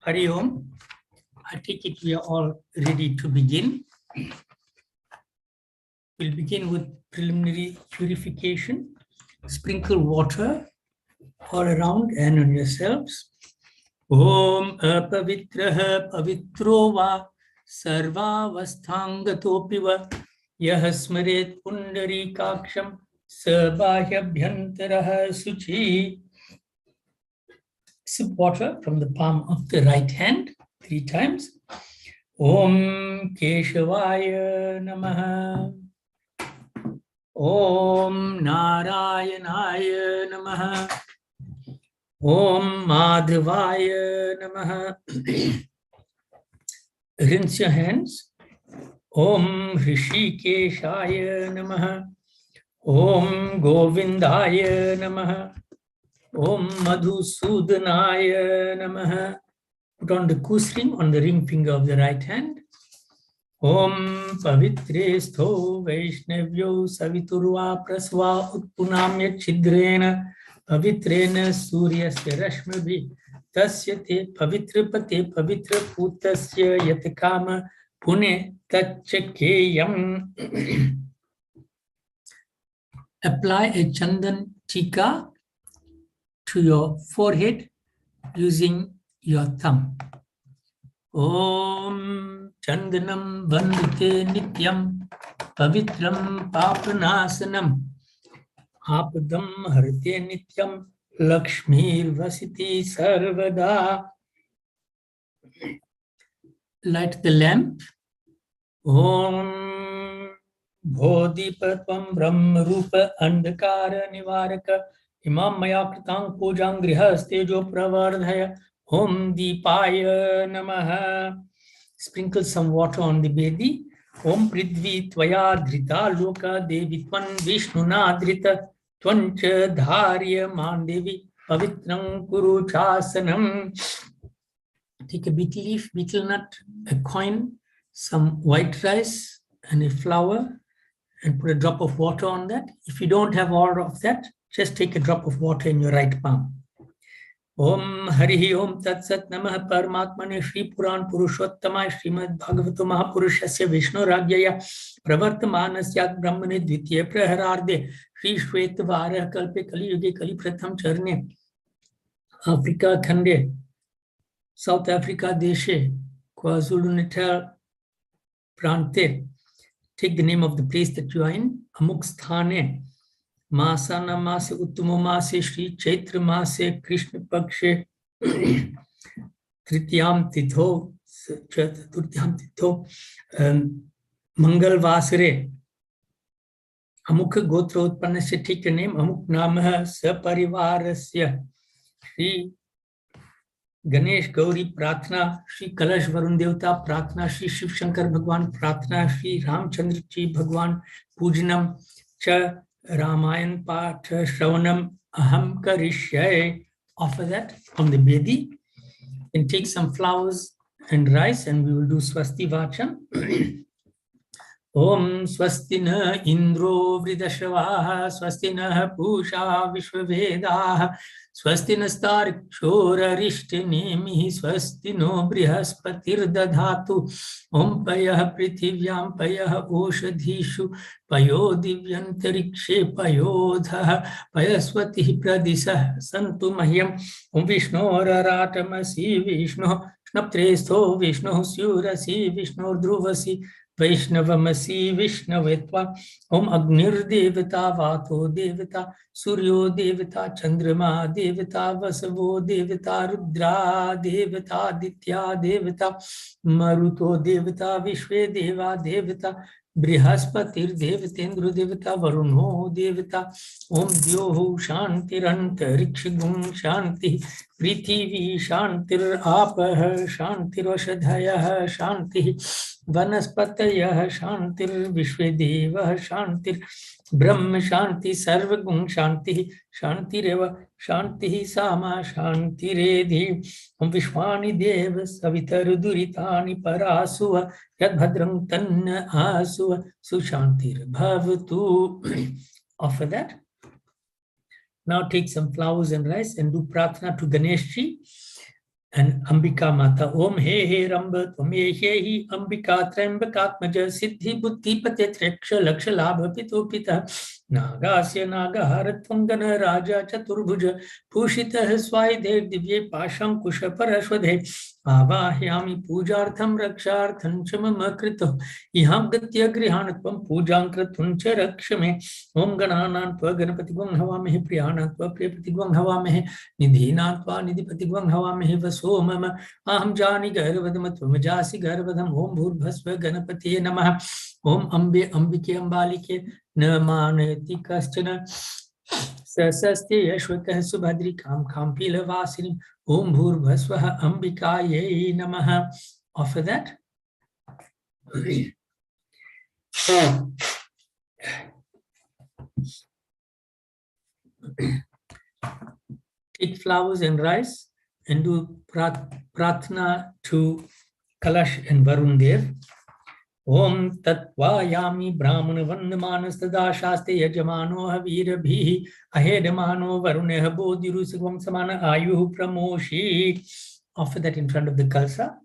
Hari Om. I take it we are all ready to begin. We'll begin with preliminary purification. Sprinkle water all around and on yourselves. Om apavitraha pavitro va sarvavasthangatophi va yah smaret pundarikaksham sabhahyabhyantaraha suchi. Sip water from the palm of the right hand 3 times. Om Keshavaya Namaha. Om Narayanaya Namaha. Om Madhavaya Namaha. Rinse your hands. Om Rishikeshaya Namaha. Om Govindaya Namaha. Om Madhusudanaya Namaha. Put on the kus ring on the ring finger of the right hand. Om Pavitre Stho Vaishnavyo Saviturva Prasva Utpunamya Chidrena Pavitrena Suryasya Rashmabhi Tasyate Pavitrapate Pavitra Putasya Yatakama Pune Tachakeyam. Apply a chandan tika to your forehead using your thumb. Om Chandanam Vandite Nityam Pavitram Papanasanam Apadam Harite Nityam Lakshmir Vasiti Sarvada. Light the lamp. Om Bodhipatvam Brahma Rupa Andhakara Nivaraka Imam Maya Kritang Pujang Grihastejo Pravardhaya Om Deepaya Namaha. Sprinkle some water on the bedi. Om Prithvi Tvaya Dhrita Loka Devi Tvan Vishnuna Dhrita Tvancha Dharya Mandevi Pavitram Kuru Chasanam. Take a betel leaf, betel nut, a coin, some white rice and a flower and put a drop of water on that. If you don't have all of that, just take a drop of water in your right palm. Om Harihi Om Tat Sat Namah Paramatmane Shri Puran Purushottama Srimad Bhagavato Mahapurushasya Vishnu Ragyaya Pravartamanasyat Brahmane Dvitiya Prahararde Shri Shvetavara Kalpe Kali Yuge Kali Pratham Charne Africa Khande South Africa Deshe KwaZulu-Natal Prante. Take the name of the place that you are in. Amuk Sthane Masana Mase Uttama Mase Shri Chaitra Mase Krishna Pakshe Trityam Titho Mangal Vasare Amukha Gotra Utpanasya. Take your name. Amuk Namaha Saparivarasya Shri Ganesh Gauri Prathna Shri Kalash Varun Devta Prathna Shri Shiv Shankar Bhagwan Prathna Shri Ramchandra Ji Bhagwan Pujanam Cha Ramayan Patha Shravanam Aham Karishyay. Offer that on the bedi. Then take some flowers and rice and we will do Swasti Vacham. Om Swastina Indro Vridashavaha Swastina Pusha Vishwavedaha Swastina Starik Shora Rishtinemi Swastino Brihaspatir Dadhatu Om Payah Prithivyam Payah Oshadhishu Payo Divyantarikshe Payodha Payaswati Pradisah Santu Mahyam Om Vishnu Raratamasi Vishnu Snaptresto Vishnu Surasi Vishnu Druvasi Vaishnavamasi Vishnavetva Om Agnir Devata Vato Devata Suryo Devata Chandrama Devata Vasavo Devata Rudra Devata Ditya Devata Maruto Devata Vishwe Deva Devata Brihaspatir Devatendra Devata Varuno Devata Om Dyoho Shantirantarikshigun Shanti Prithivi Shantir Apah Shantir Oshadhayah Shanti Vanaspatayah Shantir Vishvedeva Shantir Brahma Shanti Sarvagun Shanti शान्तिरेव शान्तिः सामा शान्तिरेधि ॐ विश्वानि देव सवितरुदुरितानि परासुव यद्भद्रं तन्न आसुव सुशान्तिर्भवतु. Offer that. Now take some flowers and rice and do prarthana to Ganeshji and Ambika Mata. Om He He Ramba Tvam He He Ambika Trambakatmaja Siddhi Buddhi Pate Treksha Laksha Labha Pito Pita Nagasya Nagaharatvam Gana Raja Chaturbhuja Pushita Swaide Divye Pasham Kusha Parashwadhe Avahyami Pujartham Rakshartham Chamama Krito Iham Gatya Grihanatvam Pujankratvam Cha Rakshame Om Gananan Tva Ganapati Gwang Havamehe Priyana Tva Priyapati Gwang Havamehe Nidhina Tva Nidhipati Gwang Havamehe Vaso Mama Aham Jani Garvadam Tva Majasi Garvadam Om Bhurbhasva Ganapati Namah Om Ambe Ambike Ambalike Namaneti Kastana Sasaste Yashwaka Subhadri Kam Kampila Vasini Om Bhurbhasvaha Ambikaye Namaha. Offer that. Take flowers and rice and do prarthana to Kalash and Varun Dev. Om Tatvayami Brahmana Vandamanas Shaste Yajamano Havirabhi Ahedamano Varuneha Bodhirusagam Samana Ayuhu Pramoshi. Offer that in front of the Kalsa.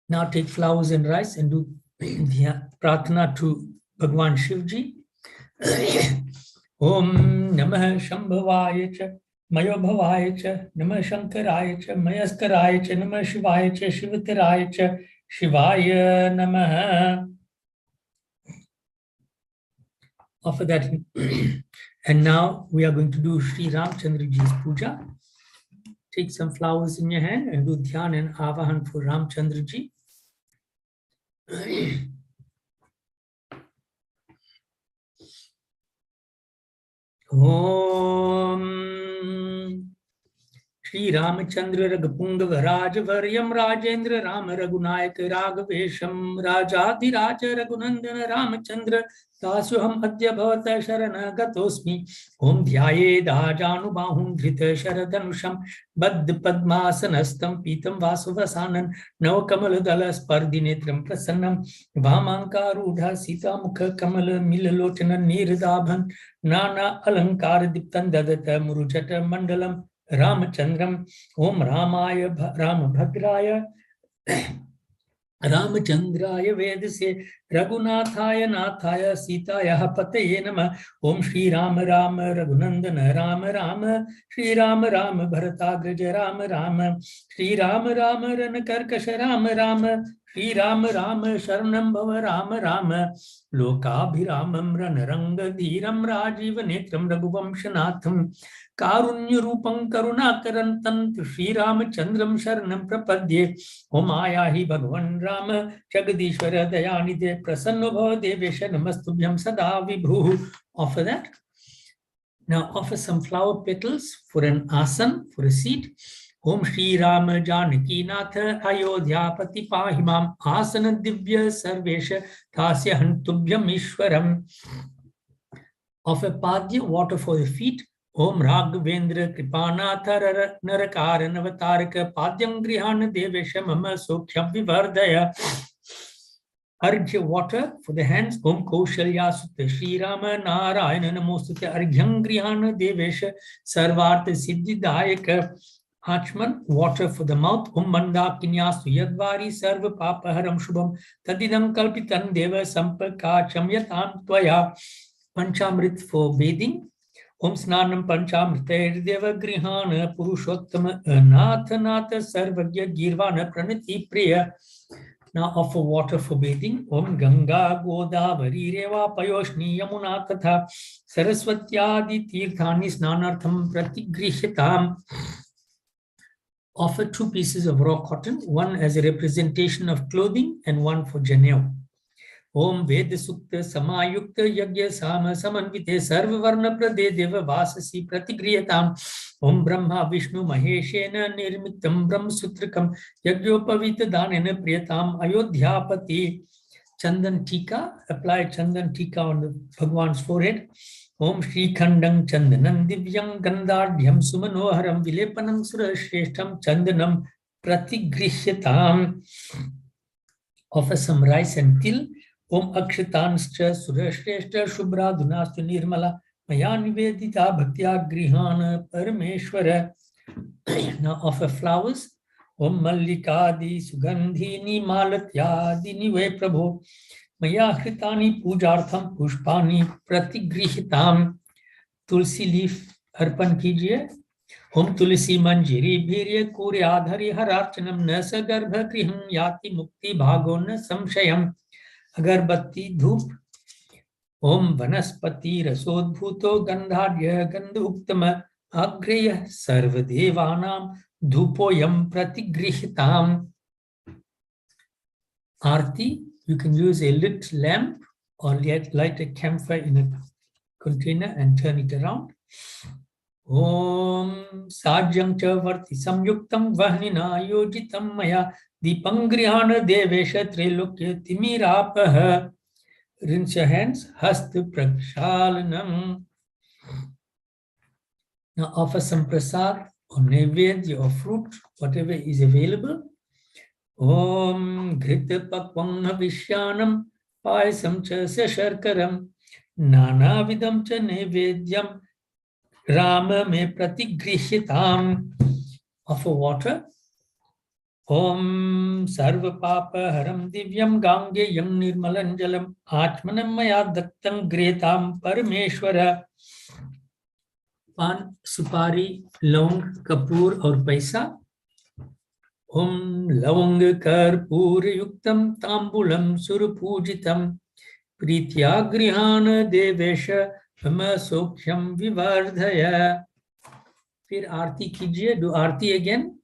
Now take flowers and rice and do prarthana to Bhagwan Shivji. Om Namah Shambhavaya Cha Mayo Bhavaya Cha Namah Shankaraya Cha Mayaskaraya Cha Namah Shivaya Cha Shivataraya Cha Shivaya Namah. Offer that. And now we are going to do Sri Ramchandraji's puja. Take some flowers in your hand and do dhyan and avahan for Ramchandraji. Om Shri Ramachandra Ragapungava Rajavaryam Rajendra Rama Raghunayak Raghavesham Rajadi Raja Raghunandana Ramachandra Tasyuham Adya Bhavata Sharana Gatosmi Om Dhyaye Dajanu Bahum Dhrita Sharadanusham Badd Padmasanastam Pitam Vasavasanan Navakamal Dalas Pardinetram Prasannam Vamanka Rudha Sita Mukha Kamala Milalotana Nirdabhan Nana Alankar Diptan Dadata Murujata Mandalam Ramachandram Om Ramaya Ramabhadraya Ramachandraya Vedase Raghunathaya Nathaya Sitaya Pataye Nama Om Shri Rama Rama Raghunandana Rama Rama Shri Rama Rama Bharatagraja Rama Rama Shri Rama Rama Ranakarkasha Rama Rama Shri Rama Rama Sharanam Bhava Rama Rama Lokabhiramam Ranaranga Dhiram Rajiva Netram Raghuvamshanatham Karunya Rupam Karunakarantam Shri Ramachandram Sharanam Prapadye Om Ayahi Bhagavan Rama Jagadishwara Dayanide Prasanno Bhava Devesha Namastubhyam Sada Vibhu. Offer that. Now offer some flower petals for an asan, for a seat. Om Shri Rama Janaki Natha Ayodhya Pati Pahimam Asana Divya Sarvesha Tasya Hantubhyam Ishwaram. Offer Padya, water for the feet. Om Raghavendra Kripanatha Narakara Navataraka Padyam Grihana Devesha Mama Sokhyam Vivardaya. Arghya, water for the hands. Om Kaushalya Sutta Shri Rama Narayana Namostute Arghyam Grihana Devesha Sarvartha Siddhi Dayaka. Achman, water for the mouth. Om Mandakinyastu Yadvari Sarva Papaharam Shubham Tadidam Kalpitan Deva Sampakacham Yatam Tvaya. Panchamrit for bathing. Om Snanam Panchamrita Deva Grihana Purushottama Natha Natha Sarvagya Girvana Pranati Priya. Now offer water for bathing. Om Ganga Godavari Reva Payoshni Yamuna Tatha Saraswatyadi Tirthani Snanartham Pratigrihitam. Offer 2 pieces of raw cotton, one as a representation of clothing and one for Janeo. Om Veda Sukta Samayukta Yagya Sama Samanvite Sarva Varna Prade Deva Vasasi Pratigriyatam. Om Brahma Vishnu Maheshena Nirmitam Brahma Sutrakam Yagyopavita Danena Priyatam Ayodhyapati. Chandan Tika, apply Chandan Tika on the Bhagwan's forehead. Om Shri Khandang Chandanam Divyam Gandhadhyam Sumanoharam Vilepanam Surashreshtam Chandanam Pratigrishatam. Offer some rice and till. Om Akshitanscha Surashreshta Shubra Dunastu Nirmala Maya Nivedita Bhaktya Grihana Parameshwara. Now offer flowers. Om Mallikadi Sugandhini Malatyadini Ve Prabhu Maya Hritani Pujartham Pushpani Pratigrihitam. Tulsi leaf arpan kijiye. Om Tulsi Manjiri Bhirya Kuryadhari Hararchanam Nasa Garbha Griham Yati Mukti Bhagona Samshayam. Agarbatti Dhup. Om Vanaspati Rasodbhuto Gandhadya Gandhuktama Agreya Sarvadevanam Dhupoyam Pratigrihitam. Arti, you can use a lit lamp or light a camphor in a container and turn it around. Om Sajyam Chavarti Samyuktam Vahnina Yojitam Maya Dipangrihana Devesha Trilokya Timirapaha. Rinse your hands. Hasta Prakshalanam. Now offer some prasad or naivedya or fruit, whatever is available. Om Ghrita Pakvam Vishyanam Paisam Cha Sasharkaram Nana Vidam Cha Naivedyam Rama Me Pratigrishitam. Offer water. Om Sarva Papa Haram Divyam Gange Yam Nirmalanjalam Atmanam Maya Dattam Gretam Parameshwara. Pan, supari, long, kapur or paisa. Om Lavang Karpur Yuktam Tambulam Surupujitam Pritya Grihana Devesha Hama Sokhyam Vivardhaya. Fir Aarti kijiye, do Aarti again.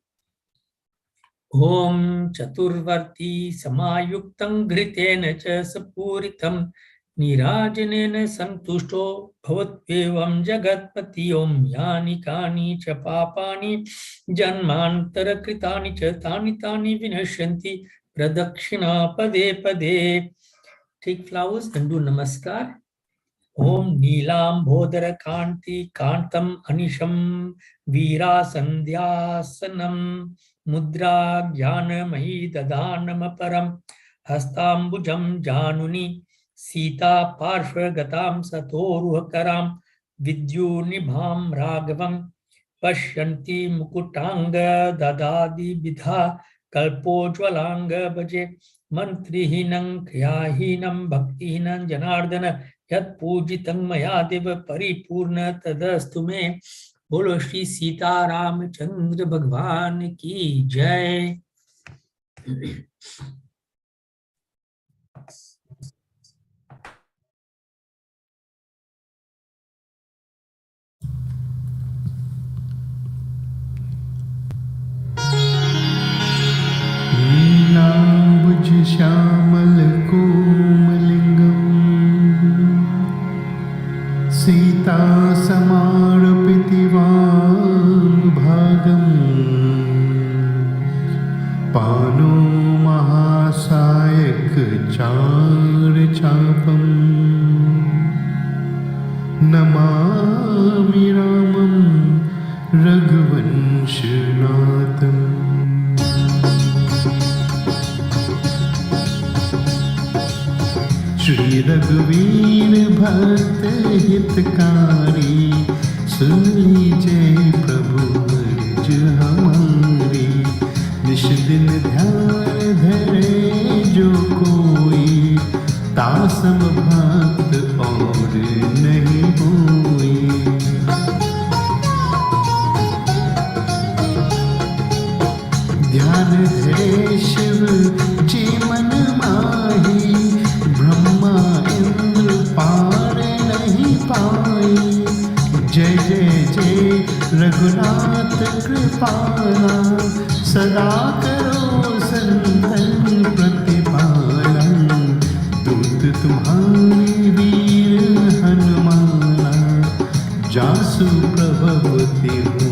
Om Chaturvarti Samayuktam Gritena Cha Sapuritam Nirajanena Santushto Bhavatvevam Jagatpati. Om Yani Kani Cha Papani Janmantara Kritani Cha Tani Tani Vinashanti Pradakshina Pade Pade. Take flowers and do namaskar. Om Nilam Bodhara Kanti Kantam Anisham Veera Sandhyasanam Mudra Jnana Mahi Dadanam Param Hastambujam Januni Sita Parshva Gatam Satoruha Karam Vidyunibham Raghavam Pashyanti Mukutanga Dadadi Bidha Kalpojvalanga Bhaje Mantrihinam Kriyahinam Bhaktihinam Janardana Yat Pujitam Maya Deva Paripurna Tadastu Me. Bolo Shri Sita Ramachandra Bhagwan Ki Jai. नीलांबुज Shyamal कोमलिंगम Sita समार्पितिवाम पानो महासायक चार चापम नमामि रामं रघुवंशनाथम्। श्री रघुवीर भक्त हितकारी सुन लीजिए प्रभु अर्ज हमारी। निश दिन ध्यान धरे जो कोई तासम भक्त और नहीं होई। ध्यान धरे शिव जी मन माही ब्रह्मा इंद्र पार नहीं पाई। जय जय जय रघुनाथ कृपाला सदा करो संतन प्रतिपालन। दूत तुम्हारी वीर हनुमाना जासु प्रभव तिहु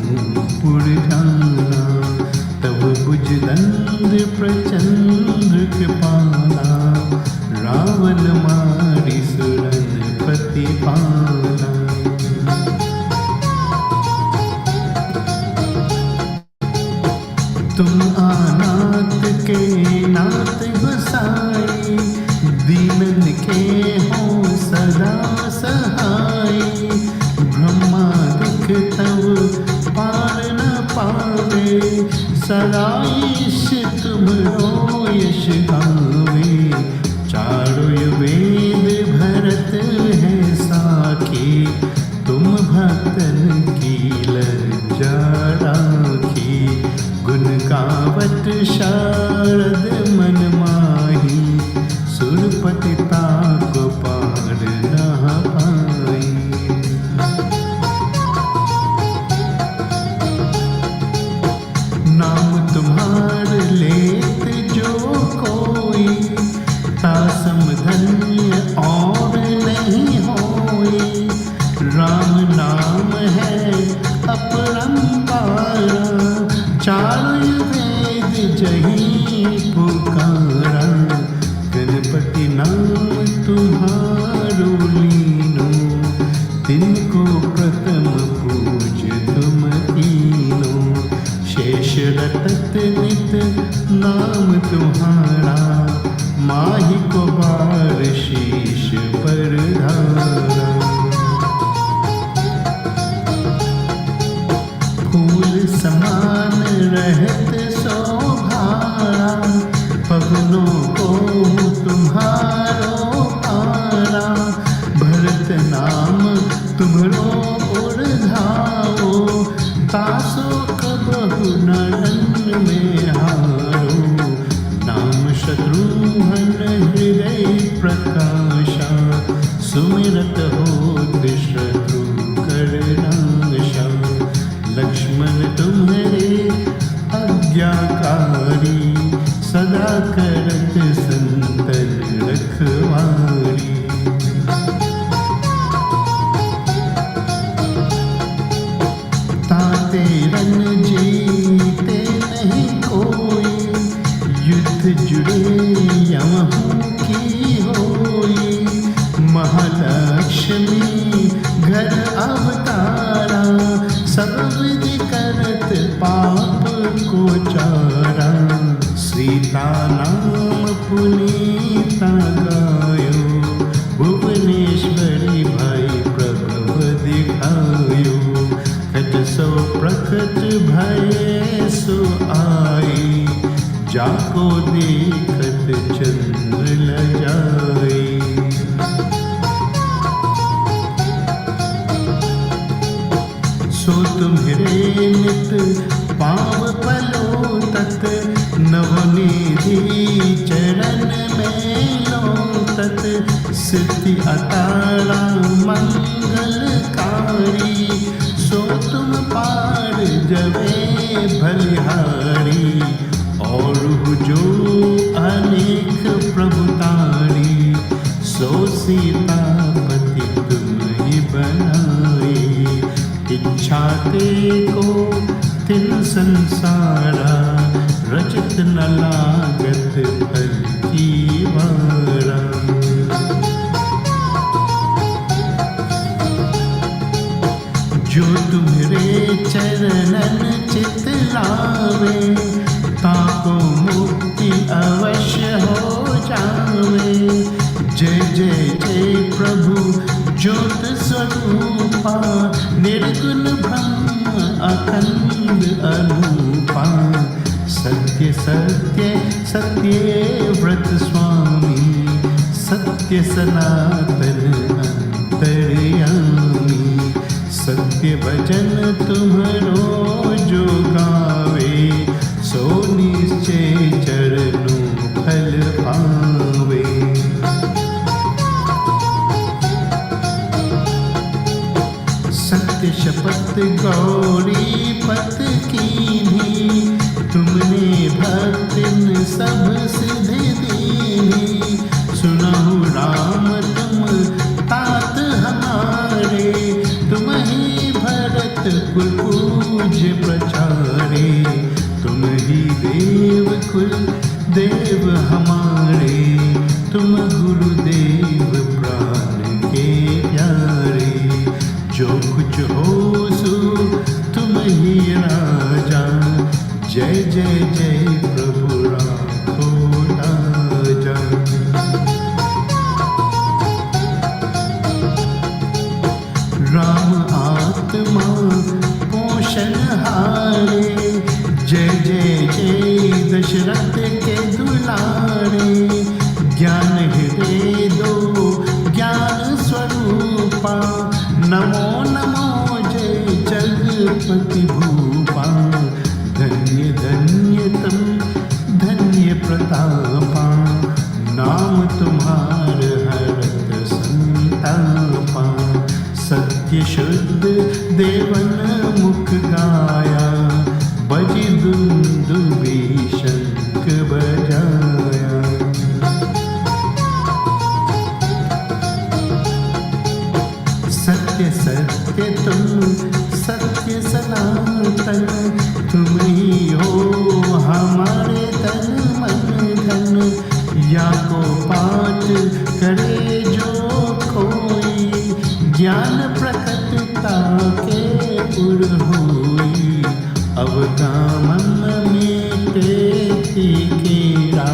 पुर जाना। तब भुज दंड प्रचंड कृपाला सदाईश तुम्हरो यश गावे। चारों वेद भरत है साखी, तुम भक्तन की लज्जा राखी। गुण गावत शारद मन माही, सुरपति ताको पार न पाई। नाम तुम्हार लेत जो कोई, तासम धन्य और नहीं होई। राम नाम है अपरंपारा, चारों वेद जही पुकारा। गणपति नाम तुम्हारो लीनो, तिनको प्रथम पूज तुम कीनो। शेष रटत नित नाम तुम्हारा, माही को बार शीश पर धारा। फूल समान रहत शोभारा, पवनों को तुम्हारो पारा। भरत नाम तुम्हरो उर्धाओ, तासो कबहु नरन में हारो। नाम शत्रुघ्न हृदय प्रकाशा, सुमिरत होत शत्रु कर नाशा। लक्ष्मण तुम्हारे आज्ञाकारी, सदा करत संतन रखवारी। ताते रन जीते नहीं कोई, युद्ध जुड़े यमहू की होई। महालक्ष्मी घर अवतारा, सब विधि करत पाप को चारा। सीता नाम पुनीता गायो, भुवनेश्वरी भाई प्रभव दिखायो। खट सो प्रकट भय सो आई, जाको देखत चंद्र लजाई। सो तुम्हरे नित पाव पलो तत, नवनिधि चरण में लो तत। सिद्धि अतारा मंगलकारी, सो तुम पार जवे बलिहारी। और जो अनेक प्रभुतारी, सो सीतापति तुम ही बनाए। इच्छा ते को तिन संसारा, रचित न लागत फल की वारा। जो तुम्हरे चरणन चित लावे, ताको मुक्ति अवश्य हो जावे। जय जय जय प्रभु ज्योत स्वरूपा, निर्गुण ब्रह्म अखंड अनूपा। सत्य सत्य सत्य व्रत स्वामी, सत्य सनातन अंतर्यामी। सत्य भजन तुम्हरो जो गावे, सो निश्चय चरणों फल पावे। सत्य शपथ गौरी पत कीन्ही, तुमने भक्तिन सब सिद्धि दीनी। सुनहु राम तुम तात हमारे, तुम ही भरत कुल पूज्य प्रचारे। तुम ही देव कुल देव हमारे, तुम गुरुदेव प्राण के प्यारे। जो कुछ हो सो तुम ही राजा, जय जय जय प्रभु राखो लाजा। राम आत्मा पोषण हारे, जय जय पशुपति भूपा, धन्य धन्य तुम धन्य प्रतापा, नाम तुम्हार हरत संतापा। सत्य शुद्ध देवन मुख गाया, बजि दुंदुभि शंख बजाया। सत्य सत्य तुम सत्य सनातन, तुम ही हो हमारे तन मन धन। या को पाठ करे जो कोई, ज्ञान प्रकटता के पुर होई। अवकामन में केरा,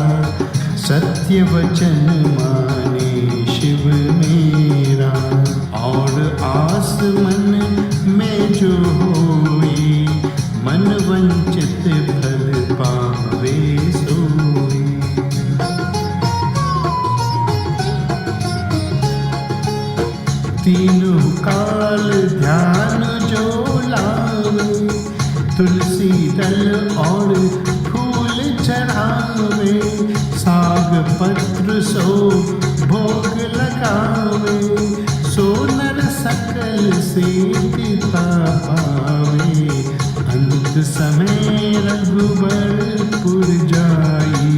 सत्य वचन माने शिव मेरा। और आस मन में जो होई, मन वंचित फल पावे सोई। तीनों काल ध्यान जो लावे, तुलसी दल और फूल चढ़ावे। साग पत्र सो भोग लगावे, सो नर सकल सीता पावे। अंत समय रघुबरपुर जाई,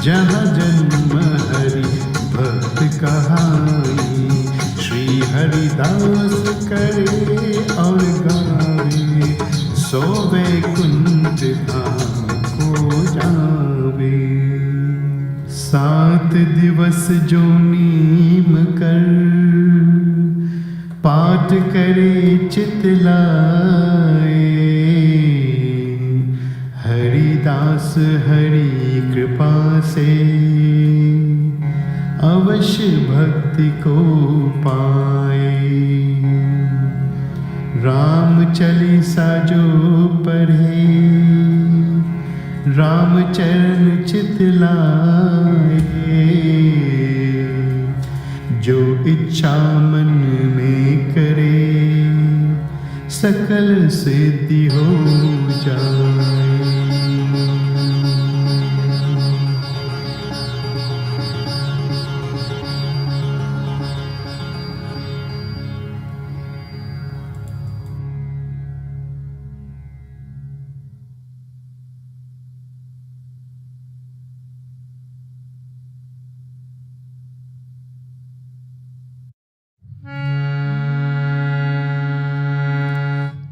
जहाँ जन्म हरि भक्त कहाई। श्री हरिदास करे और गावे, सो वैकुंठ धाम को जावे। 7 दिवस जो नीम कर, पाठ करे चित लाए। हरिदास हरि कृपा से, अवश्य भक्ति को पाए। राम चालीसा जो पढ़े, राम चरण चित लाए। जो इच्छा मन में करे, सकल सिद्धि हो जाए।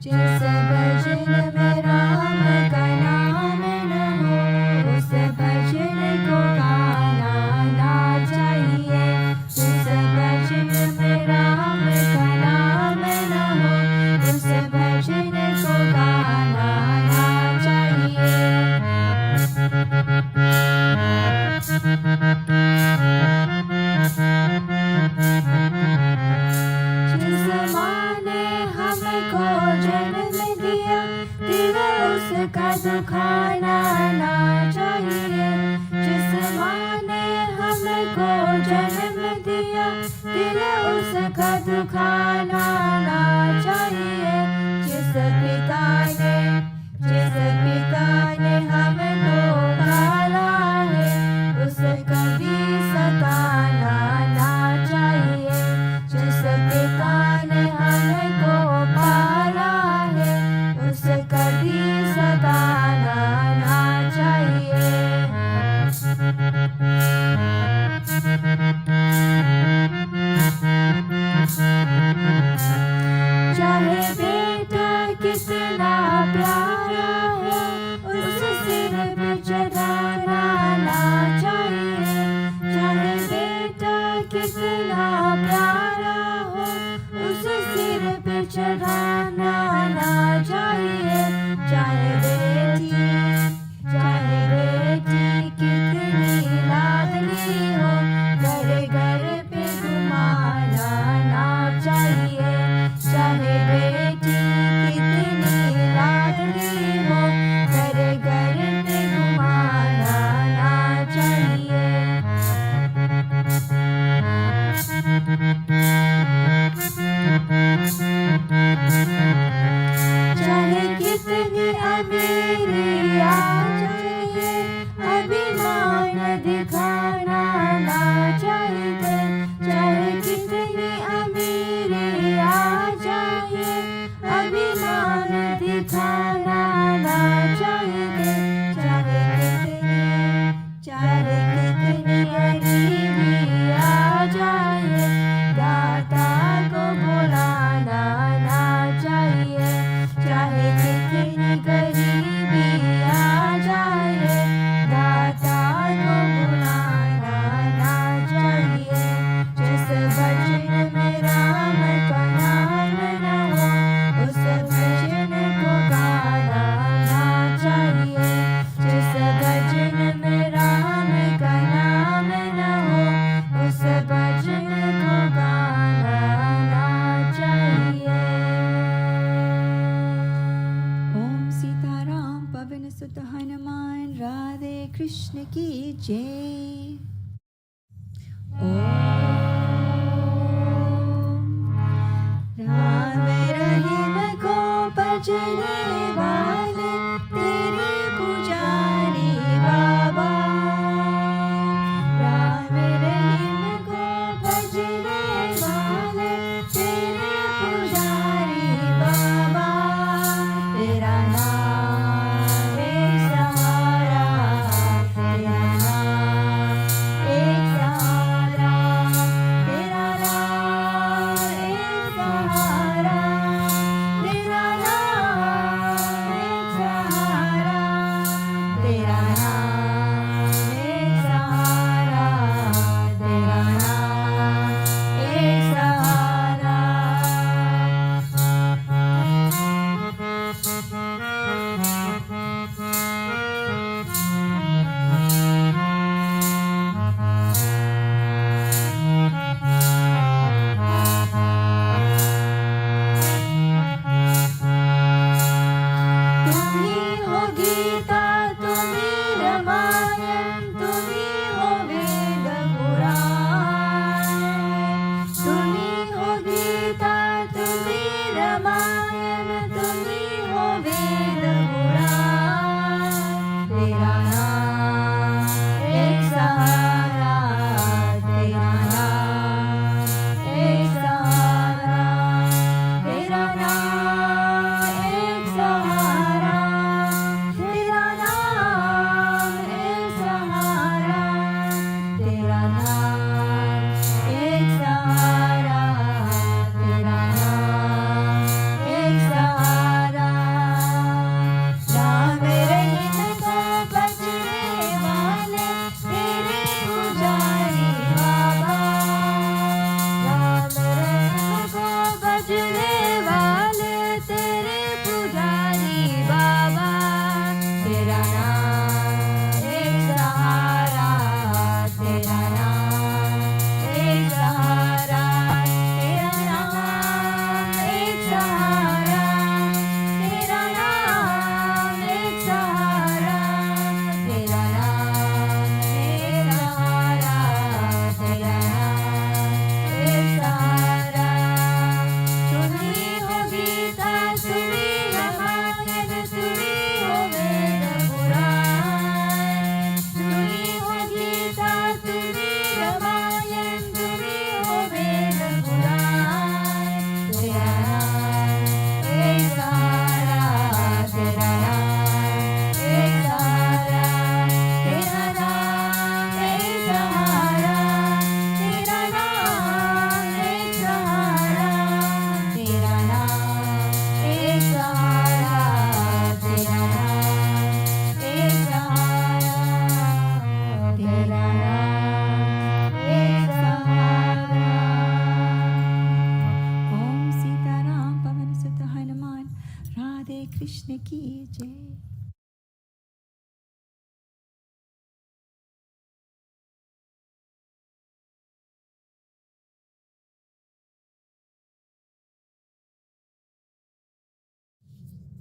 जिस भजन में राम का नाम न हो, उस भजन को गाना ना चाहिए। जिस भजन में राम का नाम न हो, उस भजन को गाना ना चाहिए। जिस माँ ने हमको जन्म दिया, दिल उसका दुखाना ना चाहिए। जिस माँ ने हमको जन्म दिया, दिल उसका दुखाना ना चाहिए। जिस पिता ने हमको पाला है, उसका भी सताना ना चाहिए। जिस पिता ने हमको पाला है, उसका भी सताना ना चाहिए। चाहे बेटा कितना प्यारा हो, उस सिर पे चढ़ाना ना चाहिए। चाहे बेटा कितना प्यारा हो, उस सिर पे चढ़ाना ना चाहिए। चाहे बेटी कितनी लाड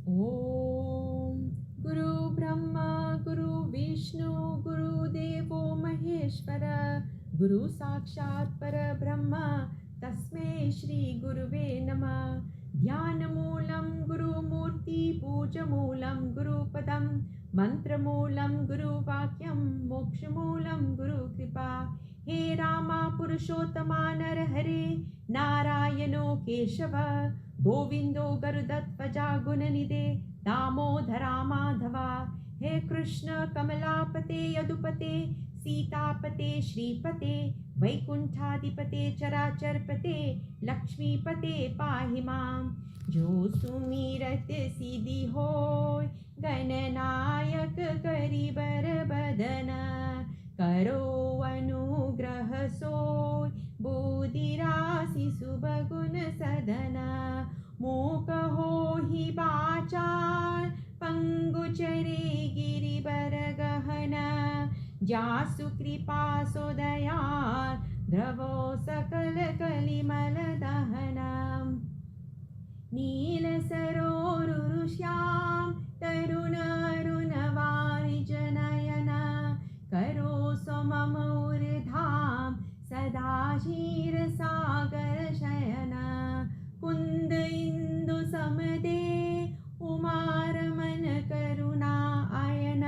ॐ गुरु ब्रह्मा गुरु विष्णु गुरुदेवो महेश्वर गुरु साक्षात् परब्रह्म तस्मै श्री गुरुवे नमः। ध्यानमूलं गुरुमूर्ति पूजमूलं गुरुपदं मंत्रमूलं गुरुवाक्यं मोक्षमूलं गुरुकृपा। हे रामा पुरुषोत्तमा नरहरे नारायणो केशव गोविंदो गरुदध्वजा गुणनिधे दामोदरा माधवा। हे कृष्ण कमलापते यदुपते सीतापते श्रीपते वैकुंठाधिपते चराचरपते लक्ष्मीपते पाहि मां। जो सुमिरत सिद्धि होय गणनायक करिबर बदन करो अनुग्रह सोय बुद्धि राशि सुबगुण सदन। मूक होहि बाचार पंगुचरे गिरिबर गहन जासु कृपा सो दयाल द्रवो सकल कलिमल दहन। नील सरोरुरु श्याम तरुण अरुण वारिज नयन करो समम धाम सदा क्षीर सागर शयन। कुंद इंदु समदे उमारमन करुणा आयन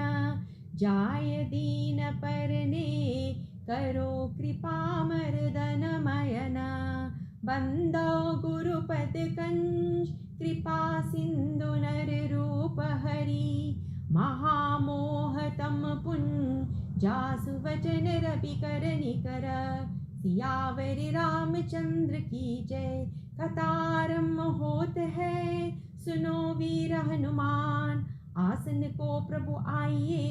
जाय दीन परने करो कृपा मर्दन मयन। बंदो गुरुपद कंज कृपा सिंधु नर रूप हरि महामोह तम पुंज जासु वचन रवि कर निकर। सियावर रामचंद्र की जय कतारम होत है सुनो वीर हनुमान। आसन को प्रभु आइए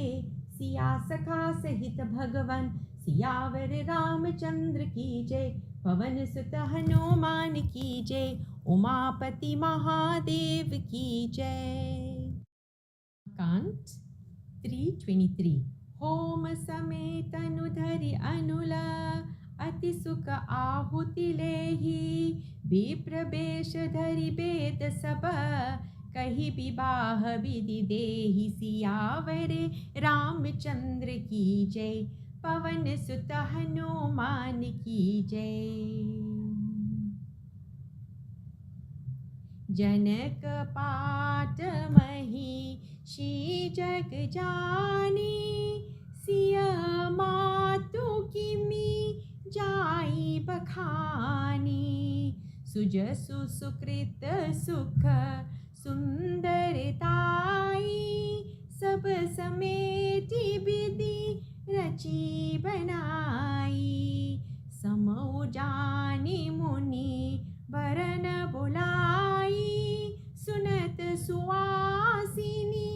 सिया सखा सहित भगवन सियावर रामचंद्र की जय। पवन सुत हनुमान की जय उमापति महादेव की जय। कांट 3:23 होम समेत अनुधरि अनुला अति सुख आहुति लेहि विप्र बेश धरि वेद सब कही विवाह विधि देहि। सियावर रामचंद्र की जय पवन सुत हनुमान की जय। जनक पाट मही शी जग जानी सिया मातु किमि जाई बखानी। सुजसु सुकृत सुख सुंदरताई सब समेटि विधि रची बनाई। समौ जानी मुनि वरन बुलाई सुनत सुवासिनी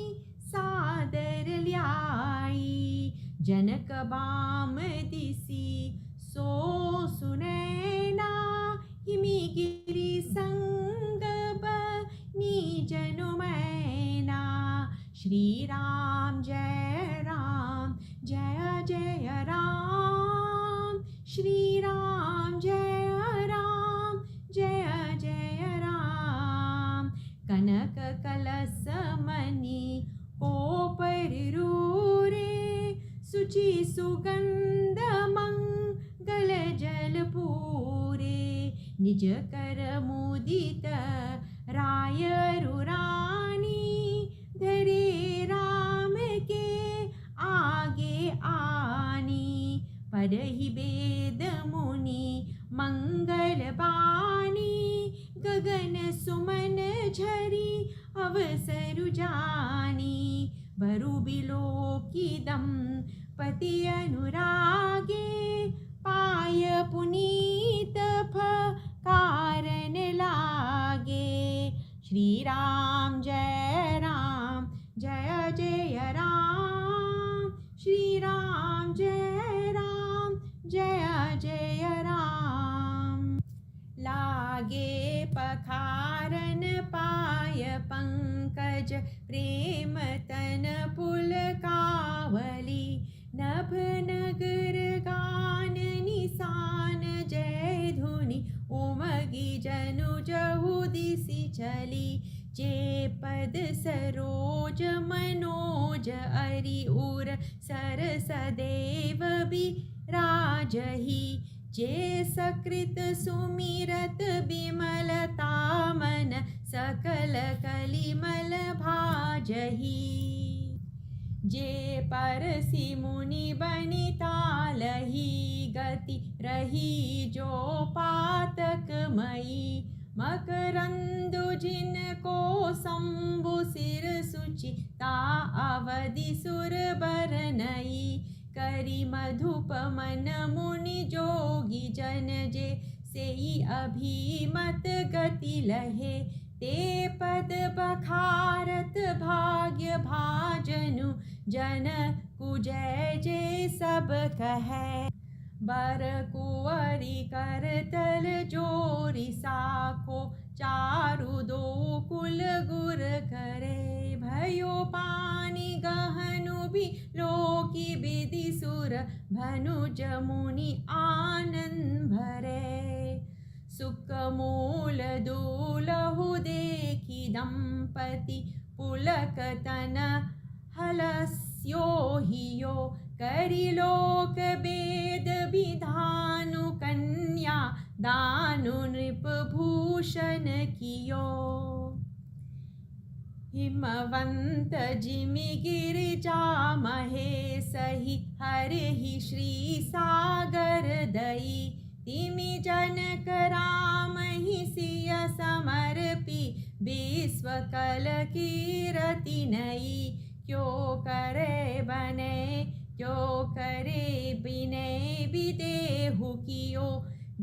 सादर ल्याई। जनक बाम दिसी सो सुनैना हिमि गिरि संगब नीजनु मैना। श्री राम जय जय राम श्री राम जय राम। कनक कलश मणि कोपर रूरे सुचि सुगंध मंगल जल पूरे। निज कर मुदित राय रुरानी धरे राम के आगे आनी। पढ़हि वेद मुनि मंगल बानी गगन सुमन झरी अवसरु जानी। बरु बिलो की दम पति अनुरागे पाय पुनीत कारण लागे। श्री राम जय जय राम श्री राम जय राम। लागे पखारन पाय पंकज प्रेम तन पुलकावली। नभ नगर गान निशान जय धुनि उमगी जनु जहु दिसि चली। जे पद सरोज मनोज अरि उर सर सदैव बिराजहि जे सकृत सुमिरत बिमलता मन सकल कलिमल भाजहि जे परसि मुनि बनितालहि गति रही जो पातकमयी मकरंदु जिनको शंभु सिर सुचिता अवधि सुर बरनई करी मधुप मन मुनि जोगी जन जे सेई अभिमत गति लहे ते पद बखारत भाग्य भाजनु जन कुजय जय सब कहे बर कुंवरी कर तल जोरी साखो चारु दो कुल गुर करे भयो पानी गहनु भी लोकी विधि सुर भनुज मुनि आनंद भरे सुख मूल दूलहु देखी दंपति पुलक तन हलस्यो हियो करि लोक वेद विधानु कन्या दानु नृप भूषण कियो हिमवंत जिमि गिरिजा महेशहि हरिहि श्री सागर दई तिमि जनक राम ही सिय समर्पी विश्व कल कीरति नई क्यों करे बने क्यों करे बिने विदेहु कियो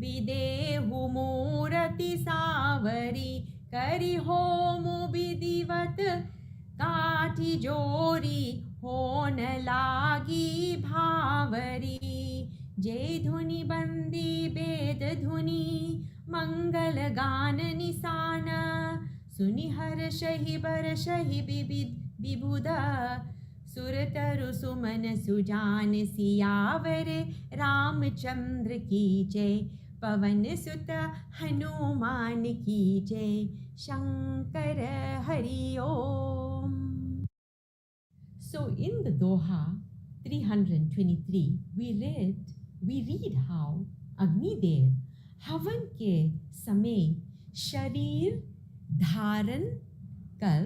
विदेहु मूरति सावरी करि होम विधिवत काठी जोरी होन लागी भावरी जय धुनि बंदी वेद धुनि मंगल गान निशान सुनि हर्षहि बरषहि विबुध सुरतरु सुमन सुजान सियावर रामचंद्र की जय पवन सुत हनुमान की जय शंकर हरि ओम. So in the Doha 323 we read how Agnidev हवन के समय शरीर धारण कर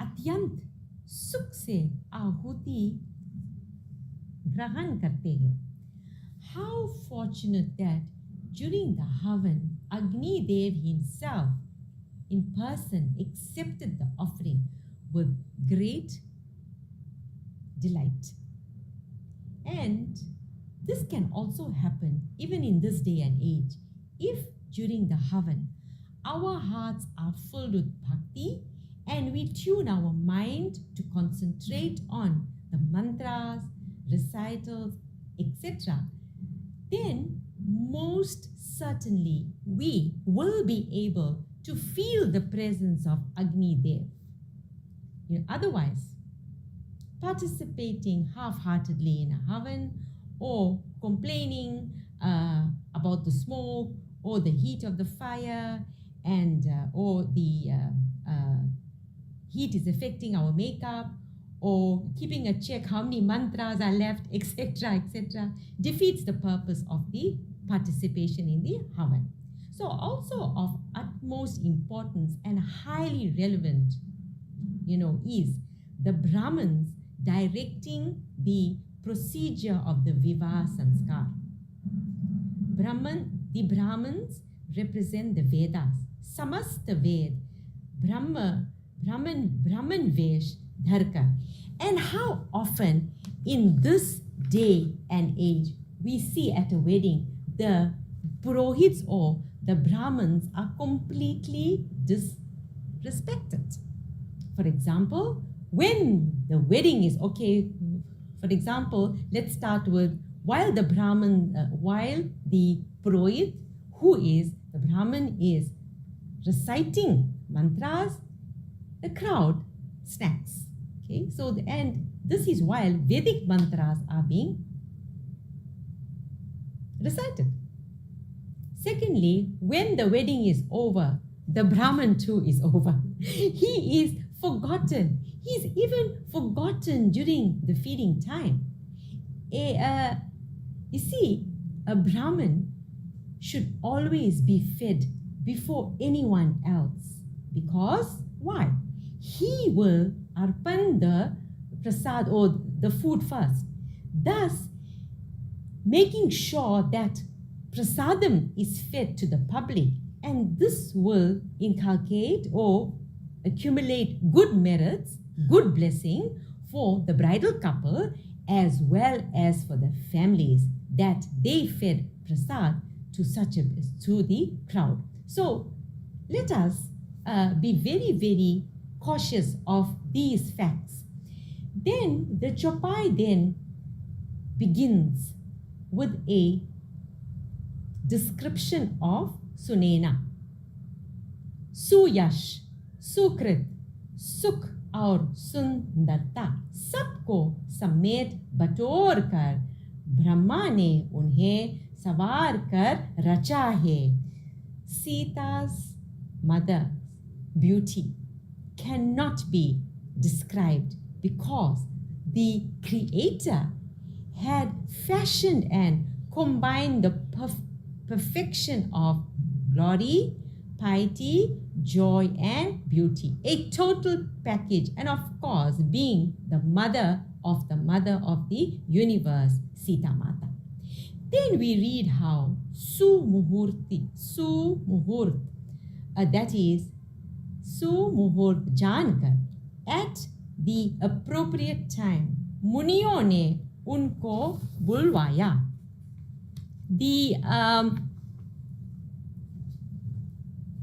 अत्यंत सुख से आहुति ग्रहण करते हैं. How fortunate that during the Havan, Agni Dev himself in person accepted the offering with great delight. And this can also happen even in this day and age. If during the Havan, our hearts are filled with bhakti and we tune our mind to concentrate on the mantras, recitals, etc., then most certainly we will be able to feel the presence of Agni Dev. Otherwise, participating half-heartedly in a Havan or complaining about the smoke or the heat of the fire and or the heat is affecting our makeup or keeping a check how many mantras are left, etc., etc., defeats the purpose of the participation in the Havan. So also of utmost importance and highly relevant, is the Brahmins directing the procedure of the Vivaha Sanskar. The Brahmins represent the Vedas, Samasta Ved, Brahman Vesh, Dharka. And how often in this day and age we see at a wedding the Purohits or the Brahmins are completely disrespected. For example, when the wedding is okay, for example, let's start with while the Purohit, who is the Brahmin, is reciting mantras, the crowd snacks. Okay, so and this is while Vedic mantras are being recited. Secondly, when the wedding is over, the Brahman too is over. He is forgotten. He's even forgotten during the feeding time. You see, a Brahman should always be fed before anyone else. Because why? He will arpan the prasad or the food first, thus making sure that prasadam is fed to the public, and this will inculcate or accumulate good merits, good blessing for the bridal couple as well as for the families that they fed prasad to the crowd. So let us be very, very cautious of these facts. Then the chopai then begins with a description of Sunena. सुयश, सुकृत, सुख और सुंदरता सबको समेत बटोर कर ब्रह्मा ने उन्हें सवार कर रचा है. Sita's mother's beauty cannot be described because the Creator had fashioned and combined the perfection of glory, piety, joy, and beauty. A total package, and of course, being the mother of the universe, Sita Mata. Then we read how Sumuhurt, that is Sumuhurt Jankar, at the appropriate time, मुनियों ने उनको बुलवाया.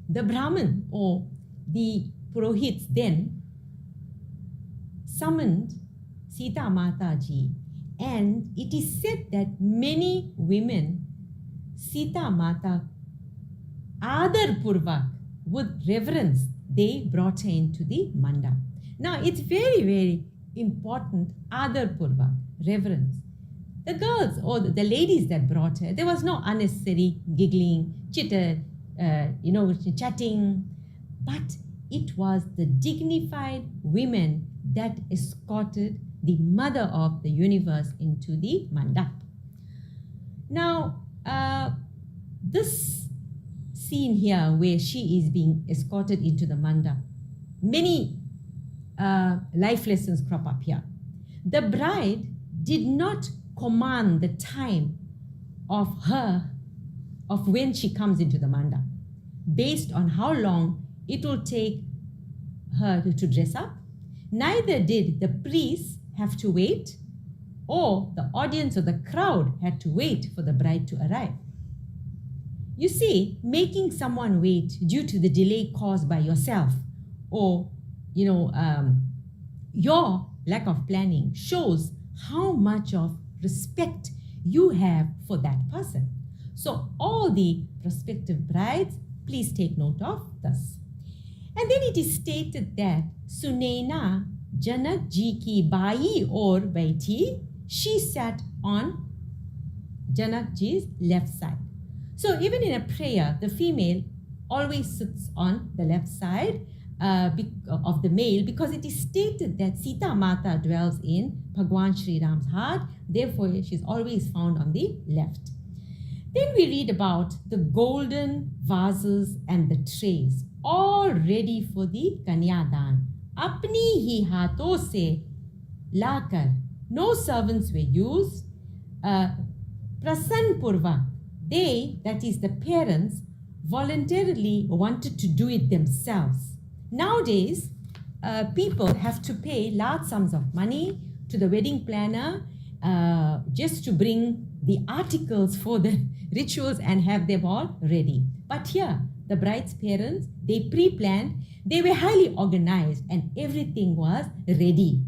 The Brahmin or the Purohits then summoned Sita Mataji, and it is said that many women Sita Mata Adar Purvak, with reverence, they brought her into the mandap. Now it's very, very important, Adar Purvak, reverence. The girls or the ladies that brought her, there was no unnecessary giggling, chitter, chatting, but it was the dignified women that escorted the mother of the universe into the mandap. Now, this scene here where she is being escorted into the mandap, many life lessons crop up here. The bride did not command the time of when she comes into the mandap based on how long it will take her to dress up. Neither did the priests have to wait, or the audience or the crowd had to wait for the bride to arrive. You see, making someone wait due to the delay caused by yourself or your lack of planning shows how much of respect you have for that person. So all the prospective brides, please take note of this. And then it is stated that Sunaina Janak ji ki bai or baiti, she sat on Janak ji's left side. So even in a prayer, the female always sits on the left side of the male, because it is stated that Sita Mata dwells in Bhagwan Sri Ram's heart. Therefore, she's always found on the left. Then we read about the golden vases and the trays, all ready for the Kanyadan. Apni hi haathon se lakar. No servants were used. Prasan Purvak, they, that is the parents, voluntarily wanted to do it themselves. Nowadays, people have to pay large sums of money to the wedding planner just to bring the articles for the rituals and have them all ready. But here, the bride's parents, they pre-planned, they were highly organized, and everything was ready.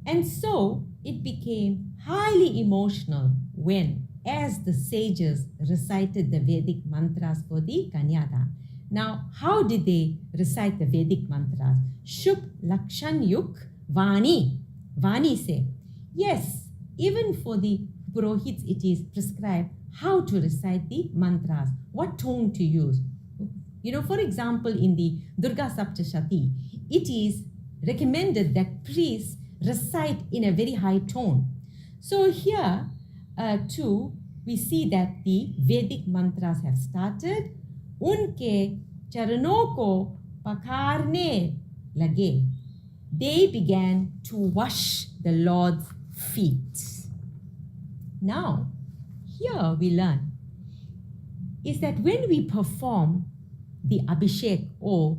And so it became highly emotional when, as the sages recited the Vedic mantras for the Kanyadan. Now, how did they recite the Vedic mantras? Shubh Lakshan Yuk Vani. Vani say, yes, even for the Purohits, it is prescribed how to recite the mantras, what tone to use. For example, in the Durga Saptashati, it is recommended that priests recite in a very high tone. So here, too, we see that the Vedic mantras have started. Unke charanon ko pakarne lage. They began to wash the Lord's feet. Now, here we learn is that when we perform the Abhishek or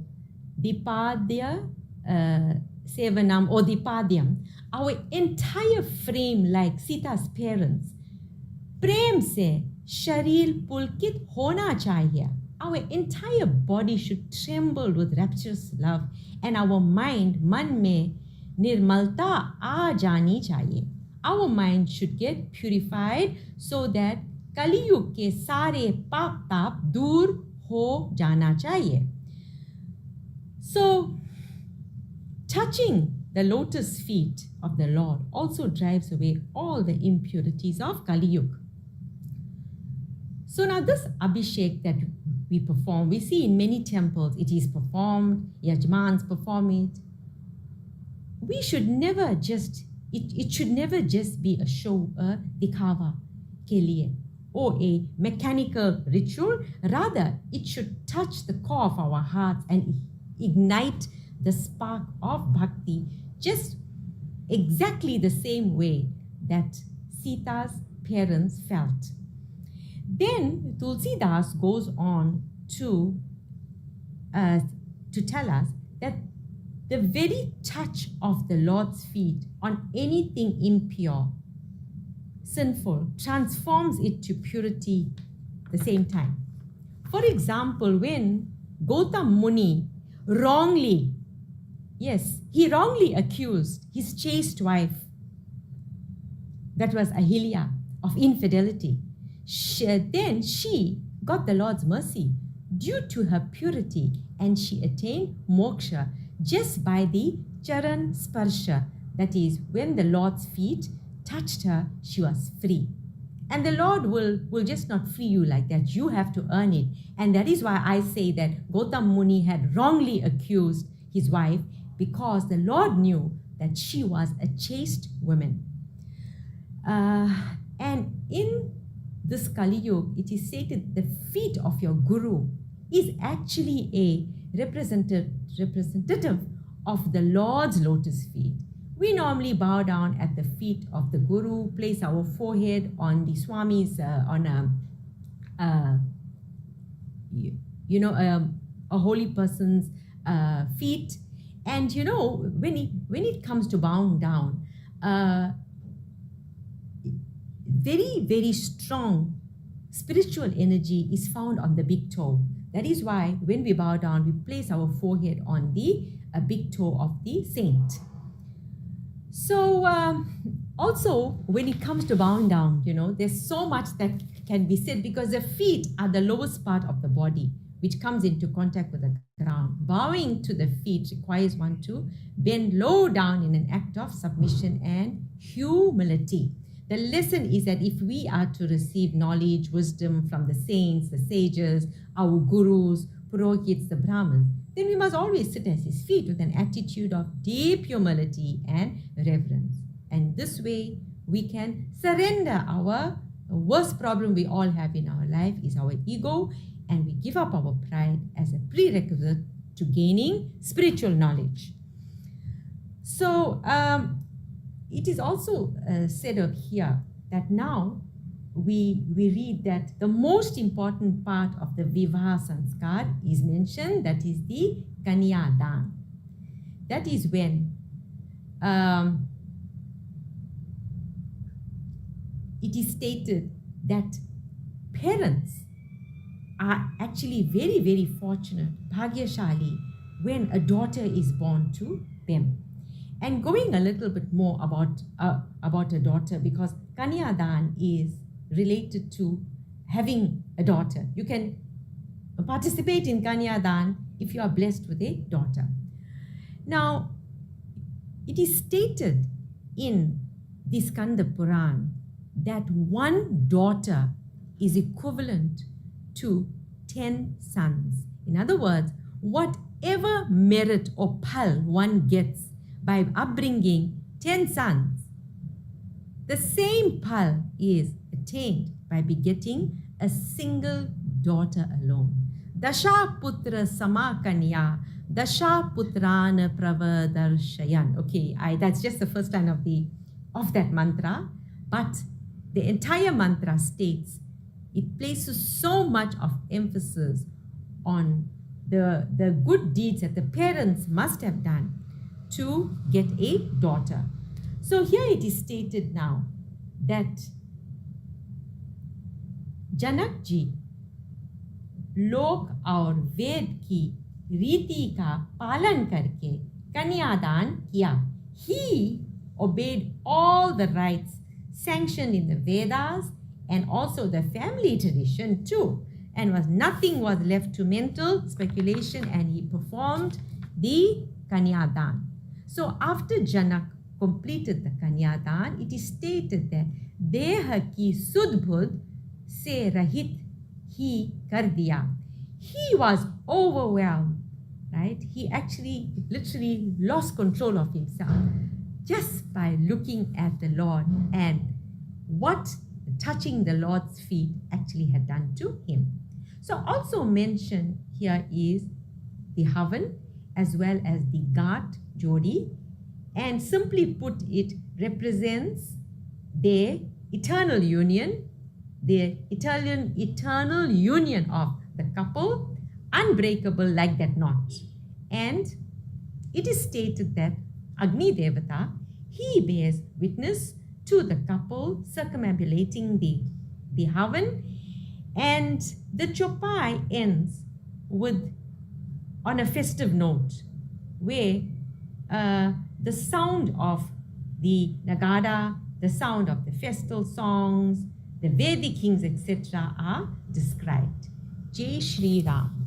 Dipadya Sevanam or Dipadyam, our entire frame, like Sita's parents, prem se sharir pulkit hona chahiye. Our entire body should tremble with rapturous love, and our mind, man mein nirmalta aa jani chahiye. Our mind should get purified so that Kali Yug ke sare paap taap dur ho jana chahiye. So, touching the lotus feet of the Lord also drives away all the impurities of Kali Yuga. So now this Abhishek that we perform, we see in many temples it is performed, Yajmans perform it. We should never just, it should never just be a show, a dikhava ke liye, or a mechanical ritual. Rather, it should touch the core of our hearts and ignite the spark of bhakti, just exactly the same way that Sita's parents felt. Then Tulsidas goes on to tell us that the very touch of the Lord's feet on anything impure, sinful, transforms it to purity at the same time. For example, when Gautam Muni wrongly accused his chaste wife, that was Ahilya, of infidelity. Then she got the Lord's mercy due to her purity, and she attained moksha just by the charan sparsha. That is, when the Lord's feet touched her, she was free. And the Lord will just not free you like that. You have to earn it. And that is why I say that Gautam Muni had wrongly accused his wife, because the Lord knew that she was a chaste woman. And in this Kali Yuga, it is stated the feet of your Guru is actually a representative of the Lord's lotus feet. We normally bow down at the feet of the Guru, place our forehead on the Swami's, a holy person's feet. And when it comes to bowing down, very, very strong spiritual energy is found on the big toe. That is why when we bow down, we place our forehead on the big toe of the saint. So also when it comes to bowing down, there's so much that can be said, because the feet are the lowest part of the body which comes into contact with the ground. Bowing to the feet requires one to bend low down in an act of submission and humility. The lesson is that if we are to receive knowledge, wisdom from the saints, the sages, our gurus, purohits, the Brahmins, then we must always sit at his feet with an attitude of deep humility and reverence. And this way, we can surrender our worst problem we all have in our life is our ego, and we give up our pride as a prerequisite to gaining spiritual knowledge. So, it is also said of here that now we read that the most important part of the Vivaha Sanskar is mentioned, that is the Kanyadan. That is when it is stated that parents are actually very, very fortunate, bhagyashali, when a daughter is born to them. And going a little bit more about a daughter, because Kanyadan is related to having a daughter. You can participate in Kanyadan if you are blessed with a daughter. Now, it is stated in the Skanda Puran that one daughter is equivalent to 10 sons. In other words, whatever merit or pal one gets by upbringing 10 sons, the same pal is attained by begetting a single daughter alone. Dasha putra samakanya, dasha putrana pravadarshayan. Okay, that's just the first line of that mantra, but the entire mantra states it places so much of emphasis on the good deeds that the parents must have done to get a daughter. So here it is stated now that Janak ji लोक और वेद की रीति का पालन करके कन्यादान किया. He obeyed all the rites sanctioned in the Vedas and also the family tradition too, and nothing was left to mental speculation, and he performed the kanyadan. So after Janak completed the kanyadan, it is stated that deha ki sudbudh se rahit he kar diya. He was overwhelmed, right? He actually literally lost control of himself just by looking at the Lord and what touching the Lord's feet actually had done to him. So also mentioned here is the Havan as well as the Ghat Jodi, and simply put, it represents their eternal union, the eternal union of the couple, unbreakable like that knot. And it is stated that Agni Devata, he bears witness to the couple circumambulating the Havan, and the Chopai ends on a festive note where the sound of the Nagada, the sound of the festal songs, the Vedic kings, etc. are described. Jai Shri Ram.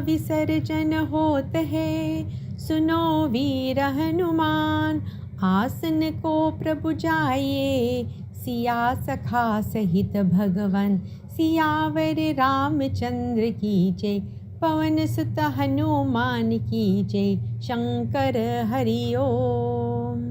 विसर्जन होत है, सुनो वीर हनुमान, आसन को प्रभु जाइए, सिया सखा सहित भगवन, सियावर रामचंद्र की जय, पवन सुत हनुमान की जय, शंकर हरि ओम.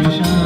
Vision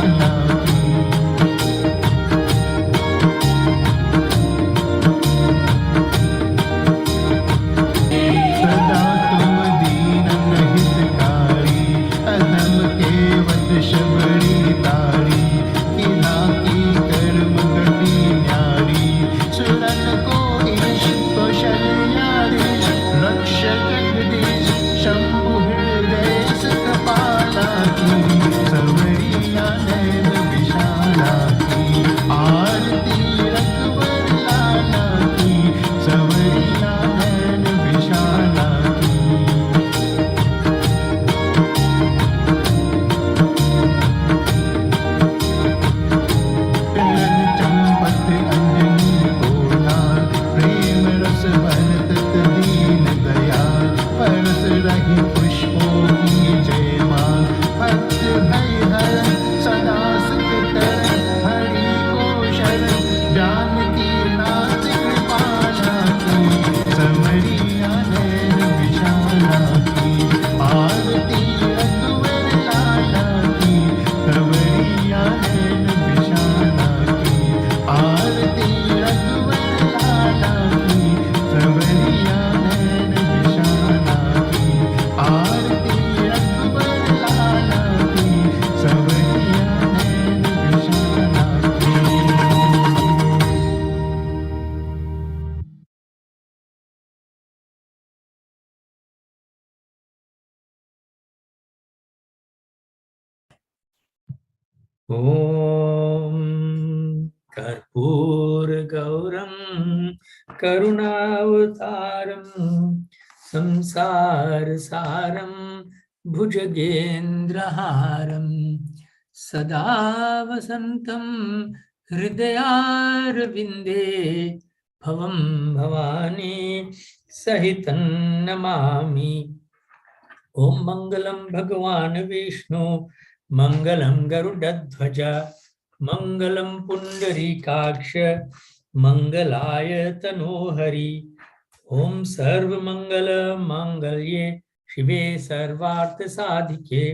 ॐ कर्पूरगौरं करुणावतारं संसारसारं भुजगेन्द्रहारं सदा वसन्तं हृदयारविन्दे भवं भवानी सहितं नमामि। ओम मंगलम भगवान विष्णु मंगलम गरुडध्वज मंगलम पुंडरीकाक्ष मंगलाय तनोहरि। ओम सर्वमंगल मांगल्ये शिवे सर्वार्थ साधिके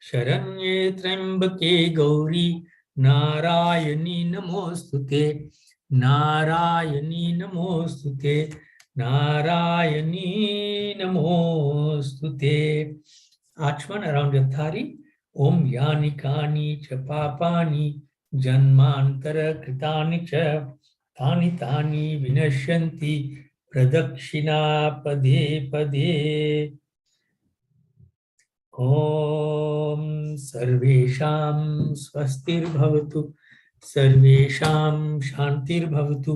शरण्ये त्र्यंबके गौरी नारायणी नमोस्तुते नारायणी नमोस्तुते नारायणी नमोस्तुते। आचमन around your thari. Om yani kani cha papani janmantara kritani cha tani tani vinashyanti pradakshina pade pade. Om sarvesham swastir bhavatu सर्वेषां शान्तिर्भवतु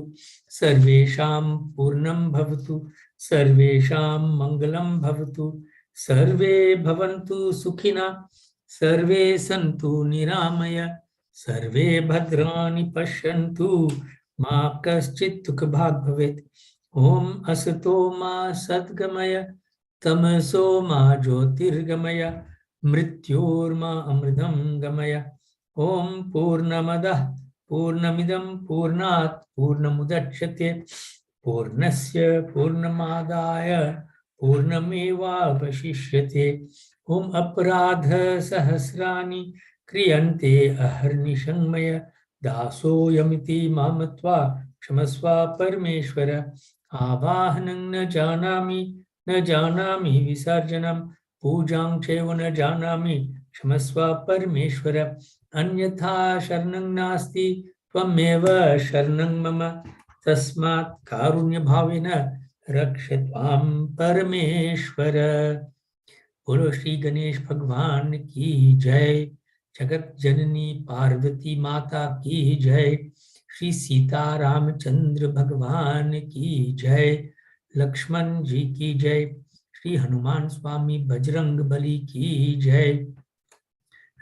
सर्वेषां पूर्णं भवतु सर्वेषां मङ्गलं भवतु सर्वे भवन्तु सुखिनः सर्वे सन्तु निरामय सर्वे भद्राणि पश्यन्तु मा कश्चित् दुःखभाग् भवेत्। ॐ असतो मा सद्गमय तमसो मा ज्योतिर्गमय मृत्योर्मा अमृतं गमय। ओम पूर्णमदः पूर्णमिदं पूर्णात् पूर्णमुदच्यते पूर्णस्य पूर्णमादाय पूर्णमेवावशिष्यते। ओम अपराध सहस्राणि क्रियन्ते अहर्निशं मया दासोऽयमिति मामत्वा क्षमस्व परमेश्वर। आवाहनं न जानामि विसर्जनं पूजां चैव न जानामि क्षमस्व परमेश्वर। अन्यथा शरणं नास्ति त्वमेव शरणं मम तस्मात् कारुण्यभावेन रक्ष त्वां परमेश्वर। बोलो श्री गणेश भगवान की जय। जगत जननी पार्वती माता की जय। श्री सीता रामचंद्र भगवान की जय। लक्ष्मण जी की जय। श्री हनुमान स्वामी बजरंग बली की जय।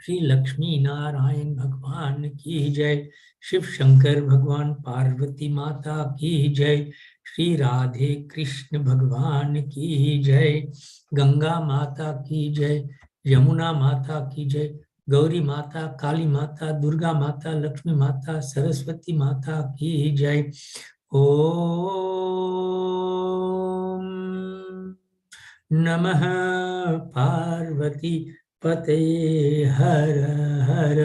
श्री लक्ष्मी नारायण भगवान की जय। शिव शंकर भगवान पार्वती माता की जय। श्री राधे कृष्ण भगवान की जय। गंगा माता की जय। यमुना माता की जय। गौरी माता काली माता दुर्गा माता लक्ष्मी माता सरस्वती माता की जय। ओम नमः पार्वती पते हर हर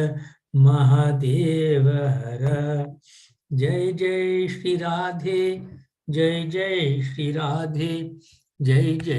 महादेव हर। जय जय श्री राधे जय जय श्री राधे जय जय।